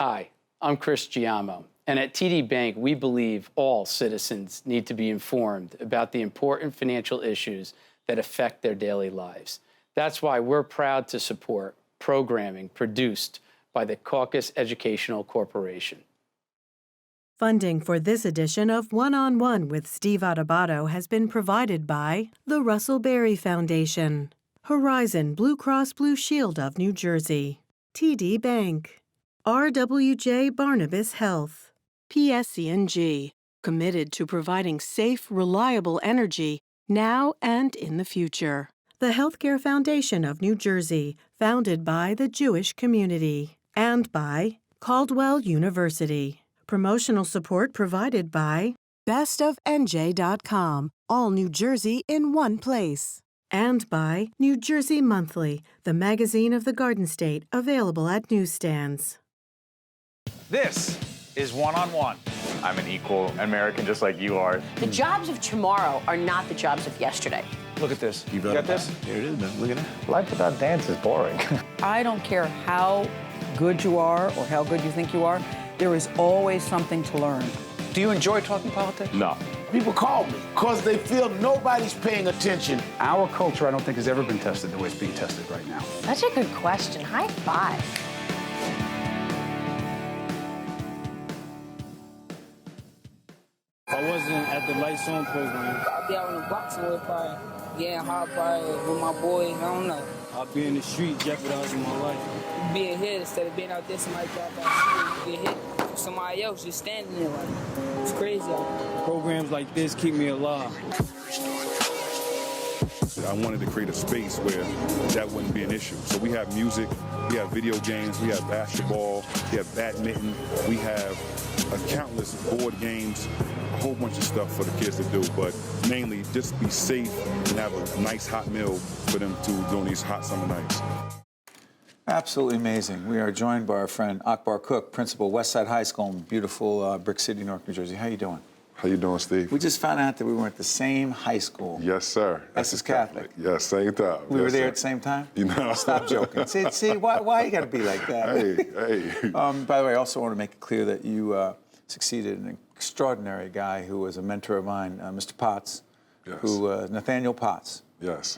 Hi, I'm Chris Giamo, and at TD Bank, we believe all citizens need to be informed about the important financial issues that affect their daily lives. That's why we're proud to support programming produced by the Caucus Educational Corporation. Funding for this edition of One-on-One with Steve Adubato has been provided by the Russell Berry Foundation, Horizon Blue Cross Blue Shield of New Jersey, TD Bank, RWJ Barnabas Health, PSC&G, committed to providing safe, reliable energy now and in the future. The Healthcare Foundation of New Jersey, founded by the Jewish community, and by Caldwell University. Promotional support provided by bestofnj.com, all New Jersey in one place. And by New Jersey Monthly, the magazine of the Garden State, available at newsstands. This is One-on-One. I'm an equal American just like you are. The jobs of tomorrow are not the jobs of yesterday. Look at this. You got this? Here it is, man. Look at that. Life without dance is boring. I don't care how good you are or how good you think you are, there is always something to learn. Do you enjoy talking politics? No. People call me because they feel nobody's paying attention. Our culture, I don't think, has ever been tested the way it's being tested right now. That's a good question. High five. If I wasn't at the LifeTown program, I'd be out in the boxing with probably getting hot by with my boys. I don't know. I'd be in the street jeopardizing my life. Being hit instead of being out there, somebody drop out the street, get hit. Somebody else just standing there like, it's crazy out there. Programs like this keep me alive. I wanted to create a space where that wouldn't be an issue. So we have music, we have video games, we have basketball, we have badminton, we have countless board games, a whole bunch of stuff for the kids to do, but mainly just be safe and have a nice hot meal for them to during these hot summer nights. Absolutely amazing. We are joined by our friend Akbar Cook, principal Westside High School in beautiful Brick City, Newark, New Jersey. How you doing? How you doing, Steve? We just found out that we were at the same high school. Yes, sir. Essex Catholic. Yes, same time. We were there sir. at the same time? You know. Stop joking. See, why you got to be like that? Hey. By the way, I also want to make it clear that you succeeded an extraordinary guy who was a mentor of mine, Mr. Potts, yes. Nathaniel Potts. Yes.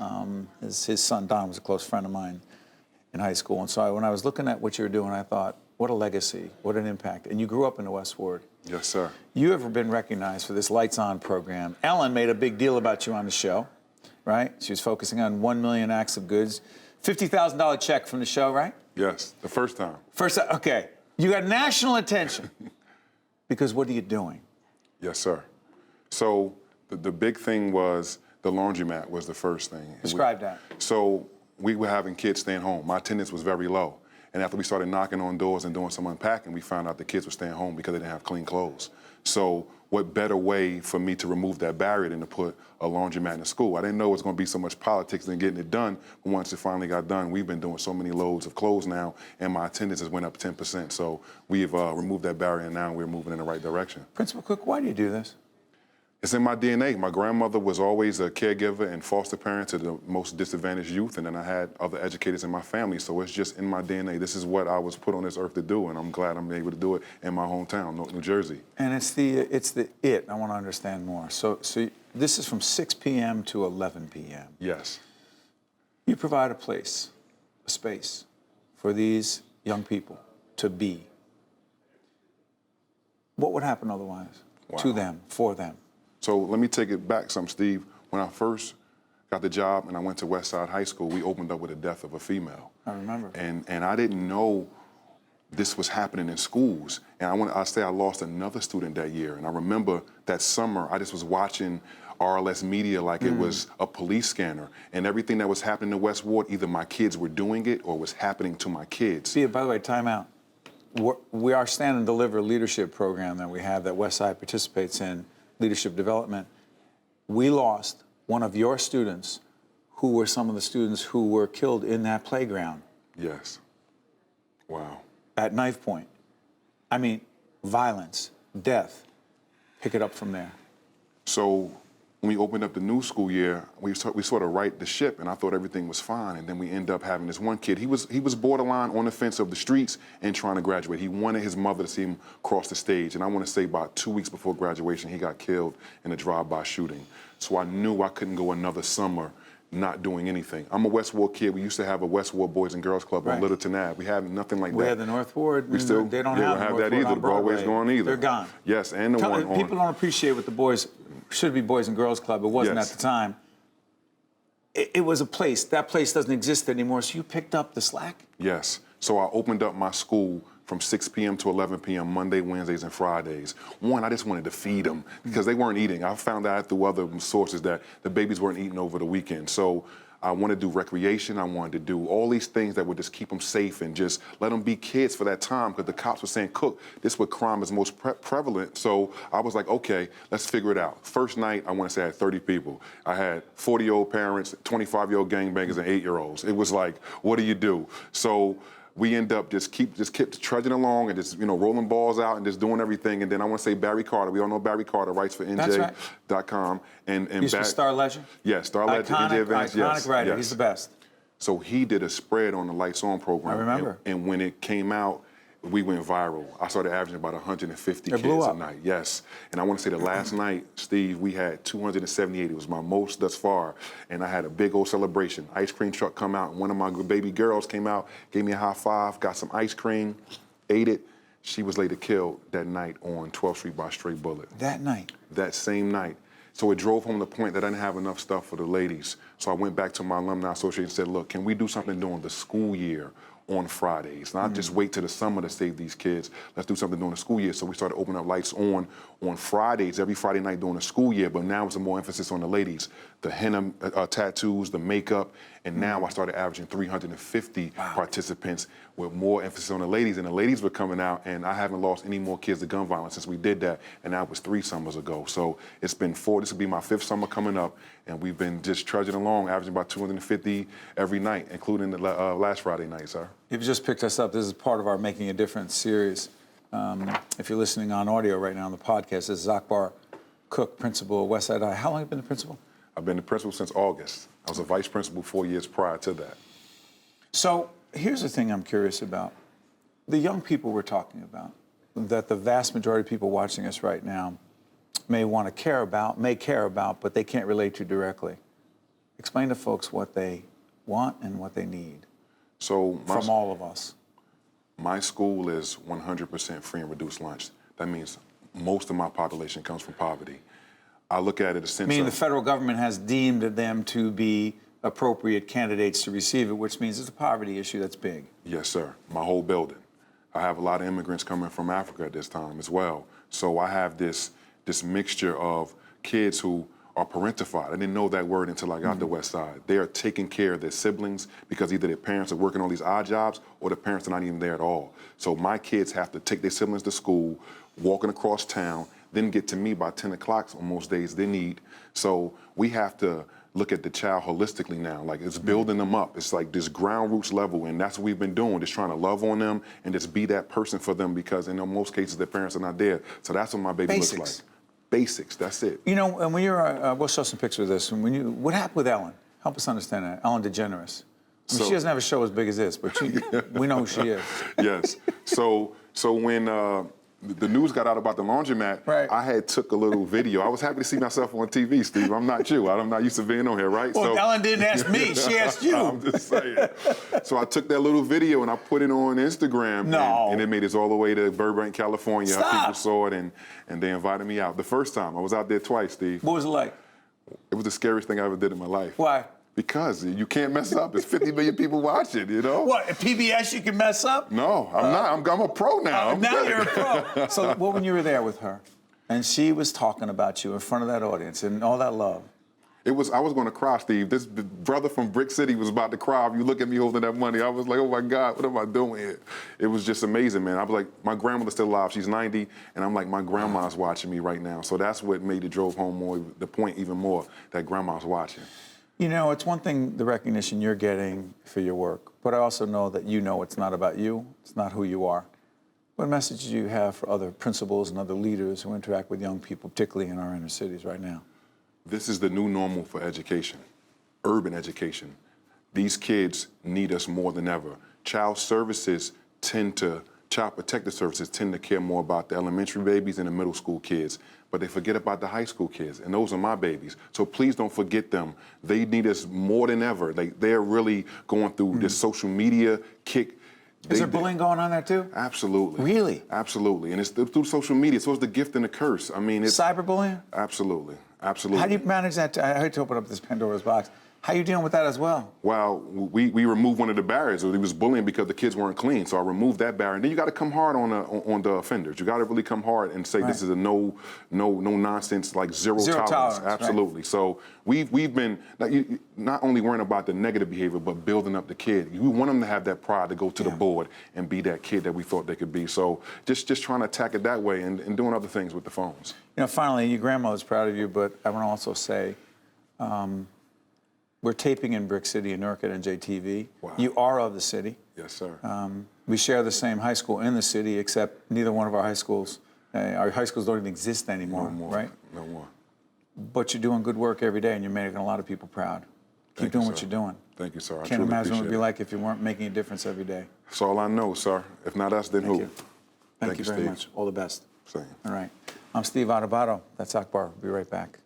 His son, Don, was a close friend of mine in high school. And so when I was looking at what you were doing, I thought, what a legacy, what an impact. And you grew up in the West Ward. Yes, sir. You have been recognized for this Lights On program. Ellen made a big deal about you on the show, right? She was focusing on 1 million acts of goods. $50,000 check from the show, right? Yes, the first time. Okay. You got national attention. Because what are you doing? Yes, sir. So the big thing was the laundromat was the first thing. Describe that. So we were having kids staying home. My attendance was very low. And after we started knocking on doors and doing some unpacking, we found out the kids were staying home because they didn't have clean clothes. So what better way for me to remove that barrier than to put a laundromat in the school? I didn't know it was going to be so much politics in getting it done, but once it finally got done, we've been doing so many loads of clothes now, and my attendance has went up 10%. So we've removed that barrier, and now we're moving in the right direction. Principal Cook, why do you do this? It's in my DNA. My grandmother was always a caregiver and foster parent to the most disadvantaged youth, and then I had other educators in my family, so it's just in my DNA. This is what I was put on this earth to do, and I'm glad I'm able to do it in my hometown, Newark, New Jersey. And it's the I want to understand more. So this is from 6 p.m. to 11 p.m. Yes. You provide a place, a space for these young people to be. What would happen otherwise to them, for them? So let me take it back some, Steve. When I first got the job and I went to Westside High School, we opened up with the death of a female. I remember. And I didn't know this was happening in schools. And I lost another student that year. And I remember that summer, I just was watching RLS Media like it was a police scanner. And everything that was happening in West Ward, either my kids were doing it or was happening to my kids. See, by the way, time out. We are Stand and Deliver leadership program that we have that Westside participates in, leadership development. We lost one of your students who were some of the students who were killed in that playground. Yes. Wow. At knife point. I mean, violence, death. Pick it up from there. So when we opened up the new school year, we sort of right the ship, and I thought everything was fine. And then we end up having this one kid. He was borderline on the fence of the streets and trying to graduate. He wanted his mother to see him cross the stage. And I want to say about 2 weeks before graduation, he got killed in a drive-by shooting. So I knew I couldn't go another summer not doing anything. I'm a West Ward kid. We used to have a West Ward Boys and Girls Club on Littleton Ave. We had nothing like that. We had the North Ward. We still they don't have have that either. The Broadway's gone either. They're gone. Yes, and the one on. People don't appreciate what the boys should be Boys and Girls Club. It wasn't at the time. It was a place. That place doesn't exist anymore. So you picked up the slack? Yes. So I opened up my school from 6 p.m. to 11 p.m. Monday, Wednesdays, and Fridays. One, I just wanted to feed them because they weren't eating. I found out through other sources that the babies weren't eating over the weekend. So I wanted to do recreation. I wanted to do all these things that would just keep them safe and just let them be kids for that time, because the cops were saying, Cook, this is where crime is most prevalent. So I was like, okay, let's figure it out. First night, I want to say I had 30 people. I had 40-year-old parents, 25-year-old gangbangers, and 8-year-olds. It was like, what do you do? So we end up just kept trudging along and just, rolling balls out and just doing everything. And then I want to say Barry Carter. We all know Barry Carter writes for NJ.com. And He's for Star Legend? Yeah, Star Legend. Iconic writer. He's the best. So he did a spread on the LifeTown program. I remember. And when it came out, we went viral. I started averaging about 150 kids a night. Yes. And I want to say the last night, Steve, we had 278. It was my most thus far. And I had a big old celebration. Ice cream truck come out, and one of my baby girls came out, gave me a high five, got some ice cream, ate it. She was later killed that night on 12th Street by a stray bullet. That night? That same night. So it drove home the point that I didn't have enough stuff for the ladies. So I went back to my alumni association and said, look, can we do something during the school year on Fridays? Not just wait till the summer to save these kids. Let's do something during the school year. So we started opening up Lights On Fridays, every Friday night during the school year, but now it's a more emphasis on the ladies. The henna tattoos, the makeup, and now I started averaging 350 participants with more emphasis on the ladies. And the ladies were coming out, and I haven't lost any more kids to gun violence since we did that, and that was 3 summers ago. So it's been 4, this will be my 5th summer coming up, and we've been just trudging along, averaging about 250 every night, including the last Friday night, sir. You've just picked us up. This is part of our Making a Difference series. If you're listening on audio right now on the podcast, this is Akbar Cook, principal of Westside High. How long have you been the principal? I've been the principal since August. I was a vice principal 4 years prior to that. So here's the thing I'm curious about. The young people we're talking about, that the vast majority of people watching us right now may care about, but they can't relate to directly. Explain to folks what they want and what they need from all of us. My school is 100% free and reduced lunch. That means most of my population comes from poverty. I look at it as Meaning the federal government has deemed them to be appropriate candidates to receive it, which means it's a poverty issue that's big. Yes, sir. My whole building. I have a lot of immigrants coming from Africa at this time as well. So I have this mixture of kids who are parentified. I didn't know that word until I got to the West Side. They are taking care of their siblings because either their parents are working on these odd jobs or the parents are not even there at all. So my kids have to take their siblings to school, walking across town, then get to me by 10 o'clock on most days they need. So we have to look at the child holistically now. Like, it's building them up. It's like this ground roots level, and that's what we've been doing, just trying to love on them and just be that person for them, because in most cases their parents are not there. So that's what my baby looks like. Basics, that's it. You know, and when you're, we'll show some pictures of this. What happened with Ellen? Help us understand that. Ellen Degeneres. I mean, she doesn't have a show as big as this, but we know who she is. Yes. So when the news got out about the laundromat, I had took a little video. I was happy to see myself on TV, Steve. I'm not you. I'm not used to being on here, right? Well, so, Ellen didn't ask me. She asked you. I'm just saying. So I took that little video and I put it on Instagram. And it made it all the way to Burbank, California. Stop. People saw it and they invited me out. The first time, I was out there twice, Steve. What was it like? It was the scariest thing I ever did in my life. Why? Because you can't mess up. There's 50 million people watching, you know? What, at PBS you can mess up? No, I'm not. I'm a pro now. Now you're a pro. So when you were there with her, and she was talking about you in front of that audience and all that love. I was going to cry, Steve. This brother from Brick City was about to cry. If you look at me holding that money, I was like, oh my God, what am I doing here? It was just amazing, man. I was like, my grandmother's still alive. She's 90, and I'm like, my grandma's watching me right now. So that's what made it drove home more, the point even more, that grandma's watching. You know, it's one thing, the recognition you're getting for your work, but I also know that you know it's not about you, it's not who you are. What message do you have for other principals and other leaders who interact with young people, particularly in our inner cities right now? This is the new normal for education, urban education. These kids need us more than ever. Child protective services tend to care more about the elementary babies and the middle school kids, but they forget about the high school kids, and those are my babies. So please don't forget them. They need us more than ever. They're really going through this social media kick. Is there bullying going on there too? Absolutely. Really? Absolutely, and it's through social media, so it's the gift and the curse. I mean, it's cyberbullying? Absolutely, absolutely. How do you manage that? I hate to open up this Pandora's box. How are you dealing with that as well? Well, we removed one of the barriers. He was bullying because the kids weren't clean, so I removed that barrier. And then you got to come hard on the offenders. You got to really come hard and say this is a no nonsense, like zero tolerance. Absolutely. Right. So we've been not only worrying about the negative behavior, but building up the kid. We want them to have that pride to go to the board and be that kid that we thought they could be. So just trying to attack it that way and doing other things with the phones. You know, finally, your grandmother's proud of you, but I want to also say. We're taping in Brick City in Newark at NJTV. Wow. You are of the city. Yes, sir. We share the same high school in the city, except neither one of our high schools don't even exist anymore, no more, right? No more. But you're doing good work every day, and you're making a lot of people proud. Keep doing what you're doing. Thank you, sir. Can't imagine what it would be like if you weren't making a difference every day. That's all I know, sir. If not us, then who? Thank you very much. All the best. Same. All right. I'm Steve Adubato. That's Akbar. We'll be right back.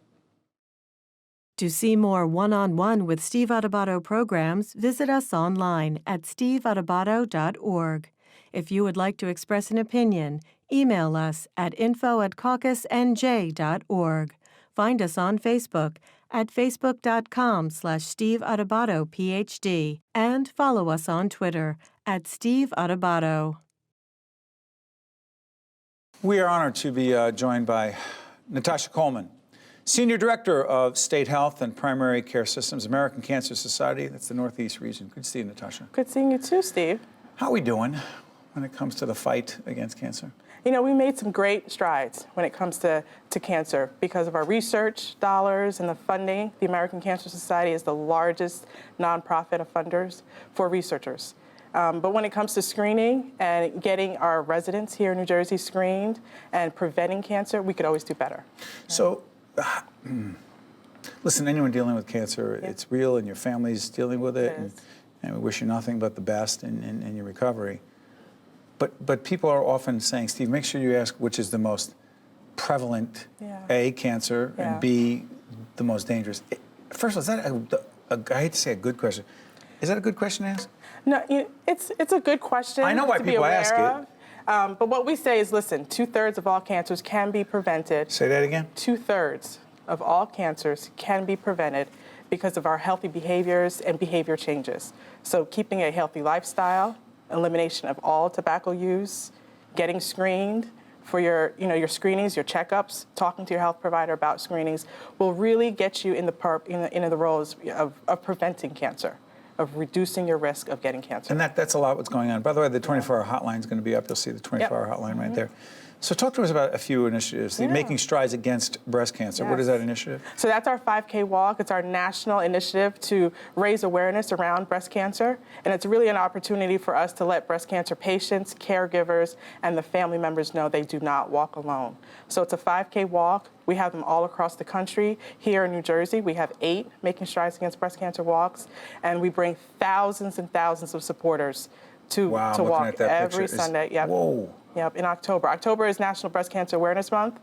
To see more one-on-one with Steve Adubato programs, visit us online at steveadubato.org. If you would like to express an opinion, email us at info@caucusnj.org. Find us on Facebook at facebook.com/Steve Adubato PhD and follow us on Twitter at Steve Adubato. We are honored to be joined by Natasha Coleman, Senior Director of State Health and Primary Care Systems, American Cancer Society. That's the Northeast region. Good to see you, Natasha. Good seeing you too, Steve. How are we doing when it comes to the fight against cancer? You know, we made some great strides when it comes to cancer because of our research dollars and the funding. The American Cancer Society is the largest nonprofit of funders for researchers. But when it comes to screening and getting our residents here in New Jersey screened and preventing cancer, we could always do better. So, listen, anyone dealing with cancer, it's real, and your family's dealing with it, and we wish you nothing but the best in your recovery. But people are often saying, Steve, make sure you ask which is the most prevalent, A, cancer, and B, the most dangerous. First of all, is that I hate to say a good question. Is that a good question to ask? No, it's a good question. I know why people ask it. But what we say is, listen, 2/3 of all cancers can be prevented. Say that again? 2/3 of all cancers can be prevented because of our healthy behaviors and behavior changes. So keeping a healthy lifestyle, elimination of all tobacco use, getting screened for your screenings, your checkups, talking to your health provider about screenings will really get you in the roles of preventing cancer, of reducing your risk of getting cancer. And that's a lot what's going on. By the way, the 24-hour hotline is going to be up. You'll see the 24-hour hotline right there. So talk to us about a few initiatives. The Making Strides Against Breast Cancer. What is that initiative? So that's our 5K walk. It's our national initiative to raise awareness around breast cancer. And it's really an opportunity for us to let breast cancer patients, caregivers, and the family members know they do not walk alone. So it's a 5K walk. We have them all across the country. Here in New Jersey, we have 8 Making Strides Against Breast Cancer walks. And we bring thousands and thousands of supporters to walk every Sunday. Whoa. Yep, in October. October is National Breast Cancer Awareness Month,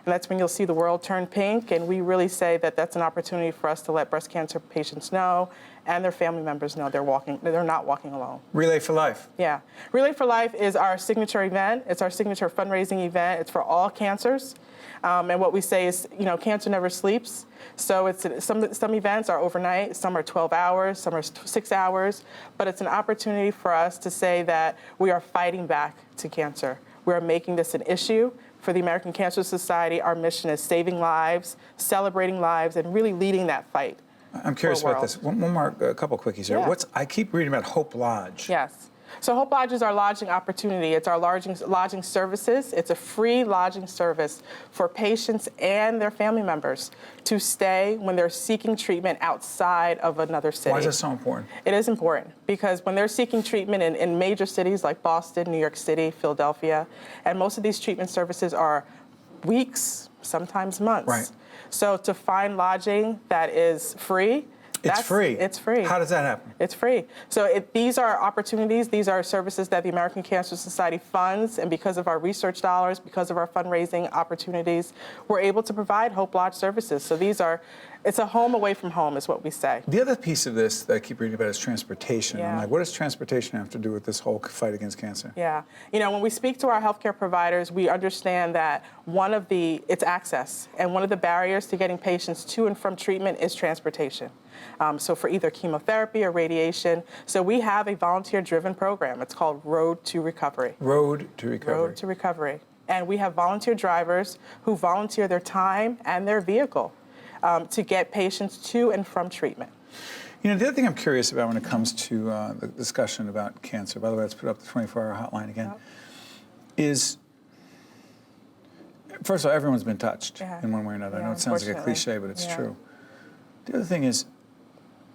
and that's when you'll see the world turn pink, and we really say that that's an opportunity for us to let breast cancer patients know and their family members know they're not walking alone. Relay for Life. Yeah. Relay for Life is our signature event. It's our signature fundraising event. It's for all cancers. And what we say is, cancer never sleeps. So some events are overnight, some are 12 hours, some are 6 hours, but it's an opportunity for us to say that we are fighting back to cancer. We are making this an issue. For the American Cancer Society, our mission is saving lives, celebrating lives, and really leading that fight. I'm curious about this. One more, a couple quickies here. Yeah. I keep reading about Hope Lodge. Yes. So Hope Lodge is our lodging opportunity. It's our lodging services. It's a free lodging service for patients and their family members to stay when they're seeking treatment outside of another city. Why is that so important? It is important because when they're seeking treatment in major cities like Boston, New York City, Philadelphia, and most of these treatment services are weeks, sometimes months. Right. So to find lodging that is free, It's free. It's free. How does that happen? It's free. So these are opportunities, these are services that the American Cancer Society funds, and because of our research dollars, because of our fundraising opportunities, we're able to provide Hope Lodge services. So it's a home away from home is what we say. The other piece of this that I keep reading about is transportation. Yeah. I'm like, what does transportation have to do with this whole fight against cancer? Yeah. When we speak to our healthcare providers, we understand that it's access, and one of the barriers to getting patients to and from treatment is transportation. So for either chemotherapy or radiation. So we have a volunteer-driven program. It's called Road to Recovery. Road to Recovery. Road to Recovery. And we have volunteer drivers who volunteer their time and their vehicle to get patients to and from treatment. The other thing I'm curious about when it comes to the discussion about cancer, by the way, let's put up the 24-hour hotline again, is, first of all, everyone's been touched in one way or another. I know it sounds like a cliche, but it's true. The other thing is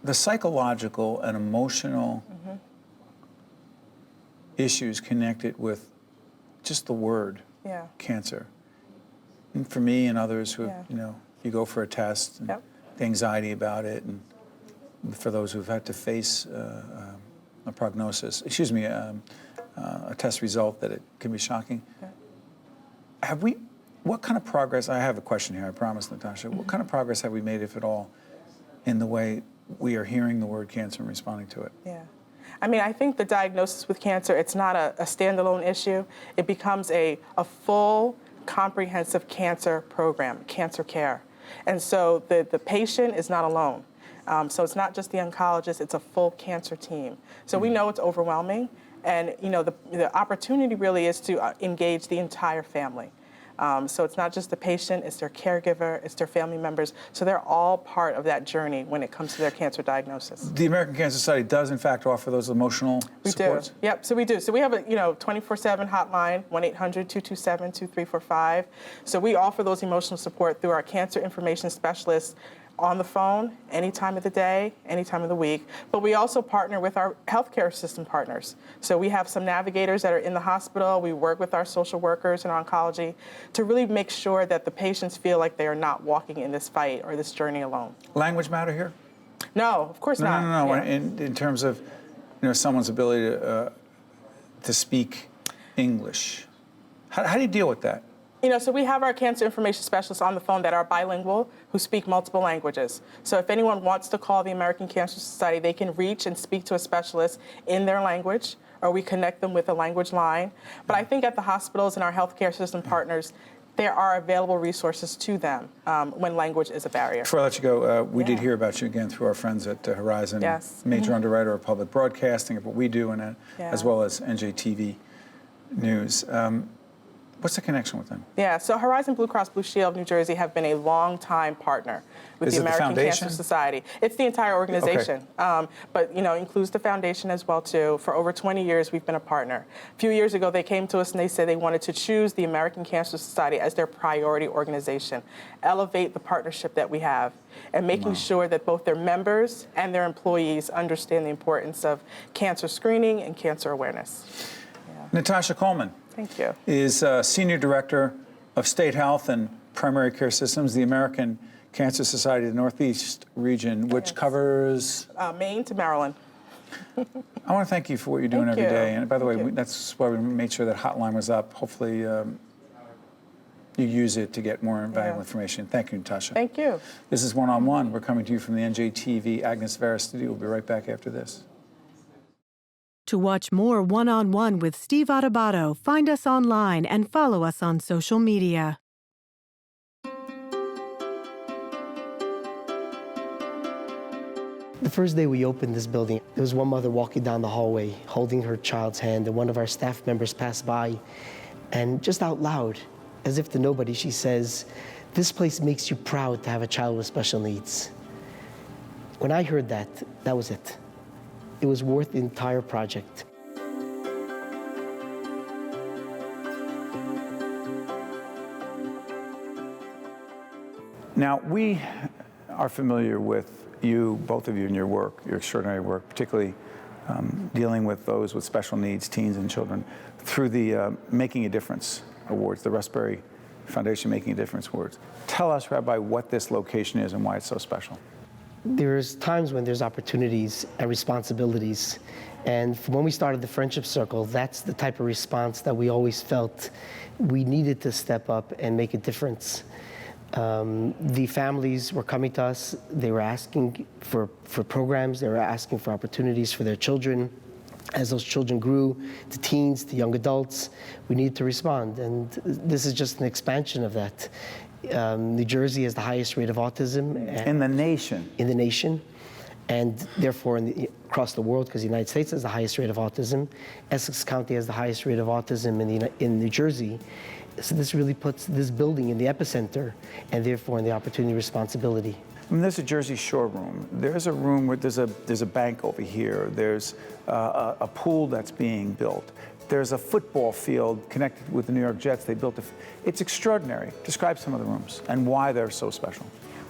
the psychological and emotional issues connected with just the word cancer. And for me and others who, you go for a test, and the anxiety about it, and for those who've had to face a prognosis, a test result that it can be shocking. What kind of progress, I have a question here, I promise, Natasha. What kind of progress have we made, if at all, in the way we are hearing the word cancer and responding to it? Yeah. I think the diagnosis with cancer, it's not a standalone issue. It becomes a full, comprehensive cancer program, cancer care. And so the patient is not alone. So it's not just the oncologist, it's a full cancer team. So we know it's overwhelming, and the opportunity really is to engage the entire family. So it's not just the patient, it's their caregiver, it's their family members. So they're all part of that journey when it comes to their cancer diagnosis. The American Cancer Society does, in fact, offer those emotional supports? We do. Yep, so we do. So we have a 24/7 hotline, 1-800-227-2345. So we offer those emotional support through our cancer information specialists on the phone, any time of the day, any time of the week. But we also partner with our healthcare system partners. So we have some navigators that are in the hospital. We work with our social workers and oncology to really make sure that the patients feel like they are not walking in this fight or this journey alone. Language matter here? No, of course not. No. Yeah. In terms of someone's ability to speak English, how do you deal with that? So we have our cancer information specialists on the phone that are bilingual, who speak multiple languages. So if anyone wants to call the American Cancer Society, they can reach and speak to a specialist in their language, or we connect them with a language line. But I think at the hospitals and our healthcare system partners, there are available resources to them when language is a barrier. Before I let you go, we did hear about you again through our friends at Horizon, major underwriter of public broadcasting of what we do, and as well as NJTV News. What's the connection with them? Yeah, so Horizon Blue Cross Blue Shield of New Jersey have been a long-time partner with the American Cancer Society. It's the entire organization, but includes the foundation as well too. For over 20 years, we've been a partner. A few years ago, they came to us and they said they wanted to choose the American Cancer Society as their priority organization, elevate the partnership that we have, and making sure that both their members and their employees understand the importance of cancer screening and cancer awareness. Natasha Coleman. Thank you. Is Senior Director of State Health and Primary Care Systems, the American Cancer Society of the Northeast region, which covers? Maine to Maryland. I want to thank you for what you're doing every day. And by the way, that's why we made sure that hotline was up. Hopefully you use it to get more valuable information. Thank you, Natasha. Thank you. This is One on One. We're coming to you from the NJTV Agnes Vera studio. We'll be right back after this. To watch more One-on-One with Steve Adubato, find us online and follow us on social media. The first day we opened this building, there was one mother walking down the hallway holding her child's hand, and one of our staff members passed by, and just out loud, as if to nobody, she says, "This place makes you proud to have a child with special needs." When I heard that, that was it. It was worth the entire project. Now, we are familiar with you, both of you, in your work, your extraordinary work, particularly dealing with those with special needs, teens and children, through the Making a Difference Awards, the Raspberry Foundation Making a Difference words. Tell us, Rabbi, what this location is and why it's so special. There's times when there's opportunities and responsibilities. And when we started the Friendship Circle, that's the type of response that we always felt we needed to step up and make a difference. The families were coming to us, they were asking for programs, they were asking for opportunities for their children. As those children grew to teens, to young adults, we needed to respond. And this is just an expansion of that. New Jersey has the highest rate of autism. In the nation? In the nation. And therefore, across the world, because the United States has the highest rate of autism. Essex County has the highest rate of autism in New Jersey. So this really puts this building in the epicenter, and therefore in the opportunity responsibility. I mean, there's a Jersey Shore room. There's a room where there's a bank over here. There's a pool that's being built. There's a football field connected with the New York Jets. They built it's extraordinary. Describe some of the rooms and why they're so special.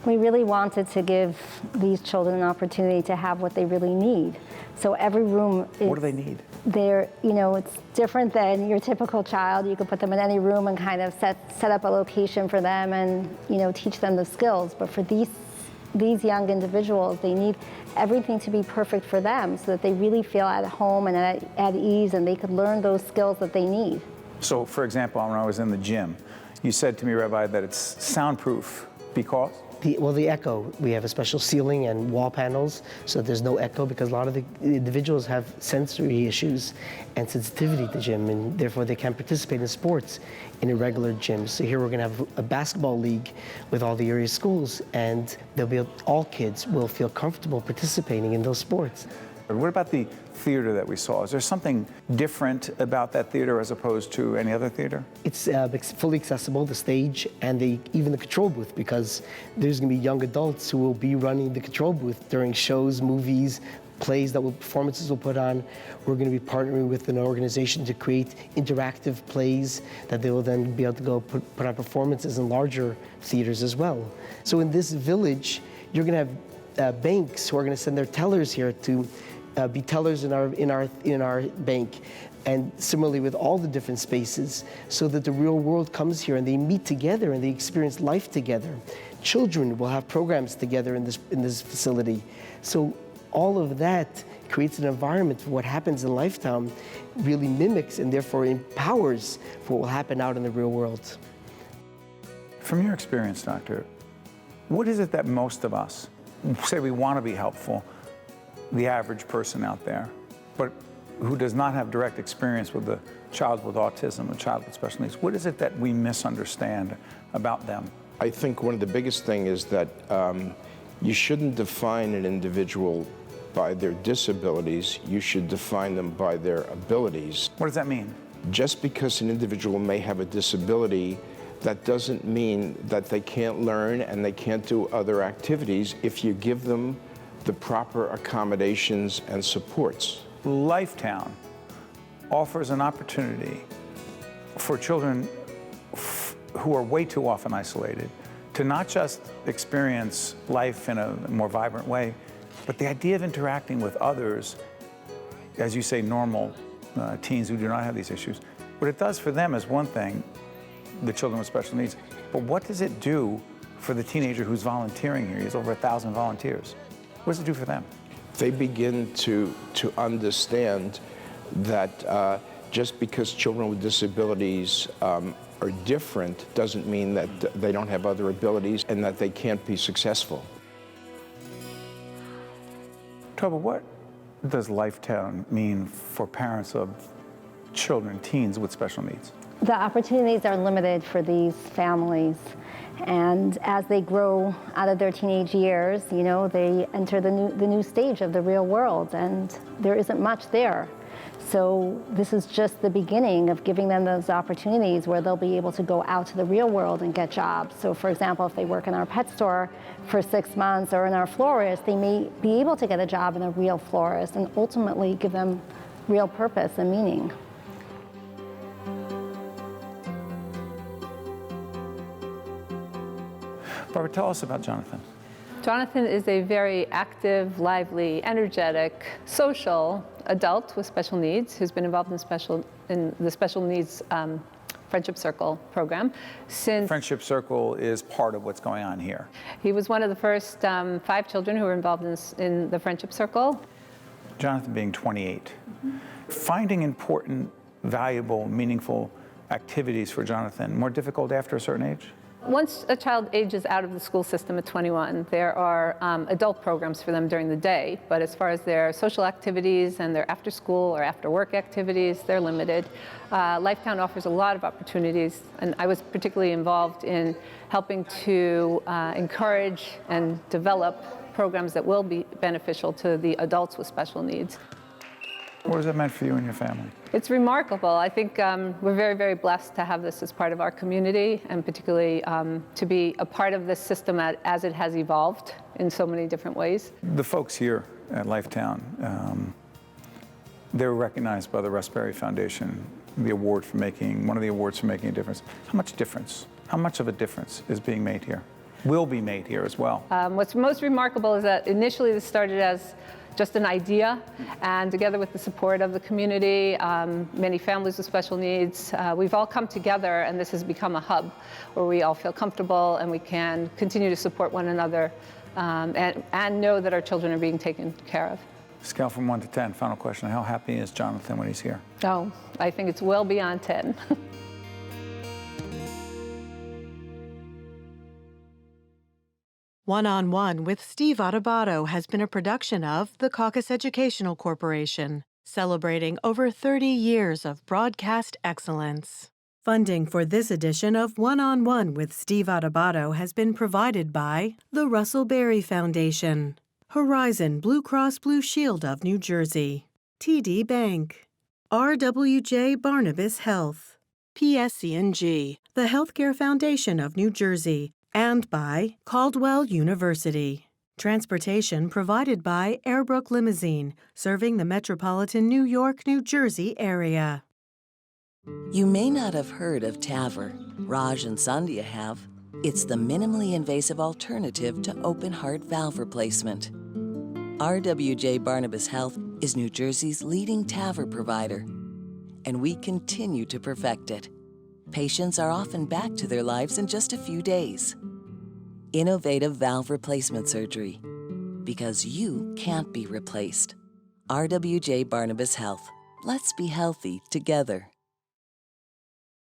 We really wanted to give these children an opportunity to have what they really need. So every room is... What do they need? They're, it's different than your typical child. You could put them in any room and kind of set up a location for them and, teach them the skills. But for these young individuals, they need everything to be perfect for them so that they really feel at home and at ease, and they could learn those skills that they need. So, for example, when I was in the gym, you said to me, Rabbi, that it's soundproof because? The echo. We have a special ceiling and wall panels, so there's no echo, because a lot of the individuals have sensory issues and sensitivity to gym, and therefore they can't participate in sports in a regular gym. So here we're going to have a basketball league with all the area schools, and all kids will feel comfortable participating in those sports. What about the theater that we saw? Is there something different about that theater as opposed to any other theater? It's fully accessible, the stage, and even the control booth, because there's going to be young adults who will be running the control booth during shows, movies, plays performances will put on. We're going to be partnering with an organization to create interactive plays that they will then be able to go put on performances in larger theaters as well. So in this village, you're going to have banks who are going to send their tellers here to be tellers in our bank, and similarly with all the different spaces, so that the real world comes here and they meet together and they experience life together. Children will have programs together in this facility. So all of that creates an environment for what happens in LifeTown, really mimics and therefore empowers what will happen out in the real world. From your experience, Doctor, what is it that most of us say we want to be helpful, the average person out there, but who does not have direct experience with a child with autism, a child with special needs? What is it that we misunderstand about them? I think one of the biggest things is that you shouldn't define an individual by their disabilities. You should define them by their abilities. What does that mean? Just because an individual may have a disability, that doesn't mean that they can't learn and they can't do other activities if you give them the proper accommodations and supports. LifeTown offers an opportunity for children who are way too often isolated to not just experience life in a more vibrant way, but the idea of interacting with others, as you say, normal teens who do not have these issues. What it does for them is one thing, the children with special needs, but what does it do for the teenager who's volunteering here? He's over 1,000 volunteers. What does it do for them? They begin to understand that just because children with disabilities are different doesn't mean that they don't have other abilities and that they can't be successful. Toba, what does LifeTown mean for parents of children, teens with special needs? The opportunities are limited for these families. And as they grow out of their teenage years, they enter the new stage of the real world, and there isn't much there. So this is just the beginning of giving them those opportunities where they'll be able to go out to the real world and get jobs. So for example, if they work in our pet store for 6 months or in our florist, they may be able to get a job in a real florist and ultimately give them real purpose and meaning. Barbara, tell us about Jonathan. Jonathan is a very active, lively, energetic, social adult with special needs who's been involved in the special needs Friendship Circle program. Since Friendship Circle is part of what's going on here. he was one of the first 5 children who were involved in the Friendship Circle. Jonathan being 28, finding important, valuable, meaningful activities for Jonathan more difficult after a certain age? Once a child ages out of the school system at 21, there are adult programs for them during the day, but as far as their social activities and their after-school or after-work activities, they're limited. LifeTown offers a lot of opportunities, and I was particularly involved in helping to encourage and develop programs that will be beneficial to the adults with special needs. What has that meant for you and your family? It's remarkable. I think we're very, very blessed to have this as part of our community, and particularly to be a part of this system as it has evolved in so many different ways. The folks here at LifeTown, they were recognized by the Raspberry Foundation, the award for making, one of the awards for making a difference. How much of a difference is being made here? Will be made here as well. What's most remarkable is that initially this started as just an idea, and together with the support of the community, many families with special needs, we've all come together, and this has become a hub where we all feel comfortable and we can continue to support one another and know that our children are being taken care of. Scale from 1 to 10, final question, how happy is Jonathan when he's here? Oh, I think it's well beyond 10. One-on-One with Steve Adubato has been a production of the Caucus Educational Corporation, celebrating over 30 years of broadcast excellence. Funding for this edition of One-on-One with Steve Adubato has been provided by the Russell Berry Foundation, Horizon Blue Cross Blue Shield of New Jersey, TD Bank, RWJ Barnabas Health, PSC&G, the Healthcare Foundation of New Jersey, and by Caldwell University. Transportation provided by Airbrook Limousine, serving the metropolitan New York, New Jersey area. You may not have heard of TAVR. Raj and Sandhya have. It's the minimally invasive alternative to open heart valve replacement. RWJ Barnabas Health is New Jersey's leading TAVR provider, and we continue to perfect it. Patients are often back to their lives in just a few days. Innovative valve replacement surgery. Because you can't be replaced. RWJ Barnabas Health. Let's be healthy together.